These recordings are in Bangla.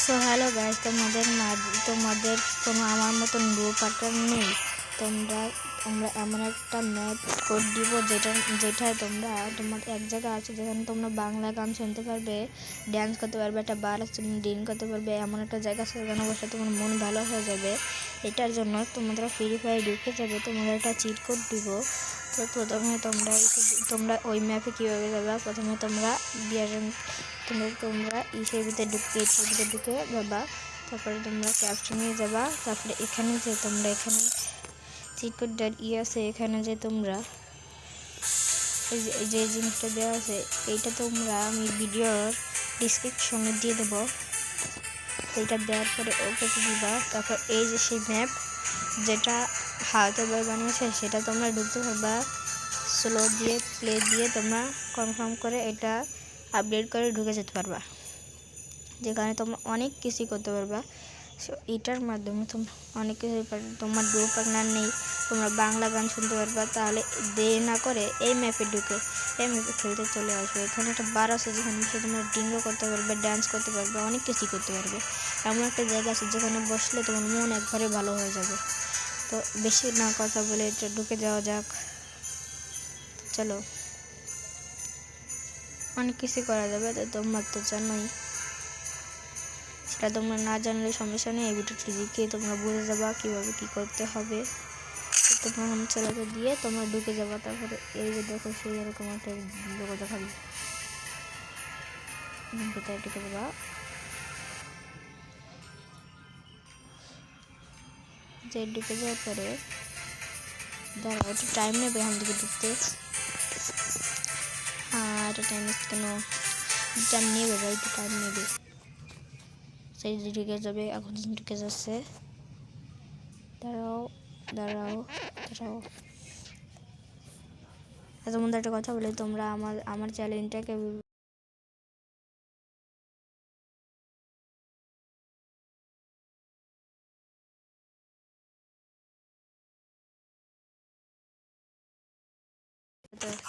সো হ্যালো গাইস, তোমাদের কোনো আমার মতন গ্রুপ পার্টনার নেই। তোমরা আমরা এমন একটা ম্যাপ কোড দিব যেটায় তোমার এক জায়গা আছে যেখানে তোমরা বাংলা গান শুনতে পারবে, ড্যান্স করতে পারবে, একটা বার আছে ডিন করতে পারবে। এমন একটা জায়গা আছে যেখানে বসে তোমার মন ভালো হয়ে যাবে। এটার জন্য তোমরা ফ্রি ফায়ার ঢুকে যাবে, তোমাদের একটা চিট কোড দিব। তো প্রথমে তোমরা ওই ম্যাপে কীভাবে যাবে, প্রথমে তোমরা তোমরা ইসের ভিতরে ঢুকে যাবা। তারপরে তোমরা ক্যাপশনে যাবা। তারপরে এখানে চিট কোড আছে, এখানে যে তোমরা যে জিনিসটা দেওয়া আছে এইটা তোমরা আমি ভিডিওর ডিসক্রিপশনে দিয়ে দেবো। এইটা দেওয়ার পরে ওকে দিবা। তারপর এই যে সেই ম্যাপ যেটা হাতে বই বানিয়েছে সেটা তোমরা ঢুকতে পারবা। স্লো দিয়ে প্লে দিয়ে তোমরা কনফার্ম করে এটা আপডেট করে ঢুকে যেতে পারবা, যেখানে তোমরা অনেক কিছুই করতে পারবা। সো এটার মাধ্যমে তোমরা অনেক কিছু তোমার গ্রুপ পার্টনার নেই, তোমরা বাংলা গান শুনতে পারবা। তাহলে দেরি না করে এই ম্যাপে খেলতে চলে আসবে। এখানে একটা বার আছে যেখানে তোমরা ডিঙ্গো করতে পারবে, ড্যান্স করতে পারবে, অনেক কিছুই করতে পারবে। এমন একটা জায়গা আছে যেখানে বসলে তোমার মন একবারে ভালো হয়ে যাবে। তো বেশি না কথা বলে এটা ঢুকে যাওয়া যাক। চলো, অনেক কিছু করা যাবে। তো তোমরা তো জানোই, সেটা তোমরা না জানলে সমস্যা নেই, এই ভিডিওটি দেখে তোমরা বুঝে যাবা কীভাবে কী করতে হবে। তো তোমরা হোম চালাতে দিয়ে তোমরা ঢুকে যাবা। তারপরে এই যে দেখো সেই এরকম একটা লোগো দেখাবে, ভিতরে ঢুকে যাবা। যে ঢুকে যাওয়ার পরে দাঁড়াও, একটু টাইম নেবে এখান থেকে ঢুকতে। এটা টাইম কেন নেবে ভাই, একটু টাইম নেবে। সেই ঢুকে যাবে, এখন ঢুকে যাচ্ছে। দাঁড়াও দাঁড়াও দাঁড়াও, এত মধ্যে একটা কথা বলে, তোমরা আমার চ্যানেলটাকে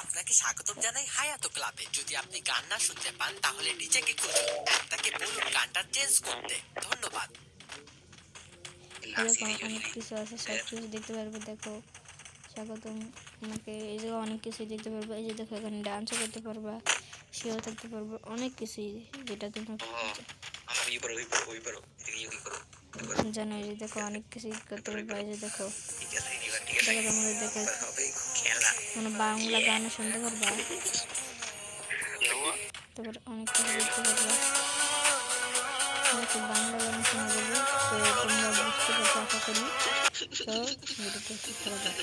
আপনাকে স্বাগতম জানাই হায়াতো ক্লাবে। যদি আপনি গান না শুনতে পান তাহলে ডিজেকে খুঁজুন, তাকে বলুন গানটা চেঞ্জ করতে। ধন্যবাদ। এরকম অনেক কিছু আছে, সব কিছু দেখতে পারবে। দেখো স্বাগতম, তোমাকে এই জায়গায় অনেক কিছুই দেখতে পারবে। এই যে দেখো এখানে ডান্সও করতে পারবা, সেও থাকতে পারবে, অনেক কিছুই যেটা তোমরা জানো। এই যে দেখো অনেক কিছুই করতে পারবা। এই যে দেখো তোমাদের দেখো কোনো বাংলা গানও শুনতে পারবা, তারপর অনেক কিছু দেখতে পারবা। বাংলা গান শোনা যাবে। তো তোমরা বুঝতে পারছো আশা করি। তো ভিডিওটা শুরু করা যাবে।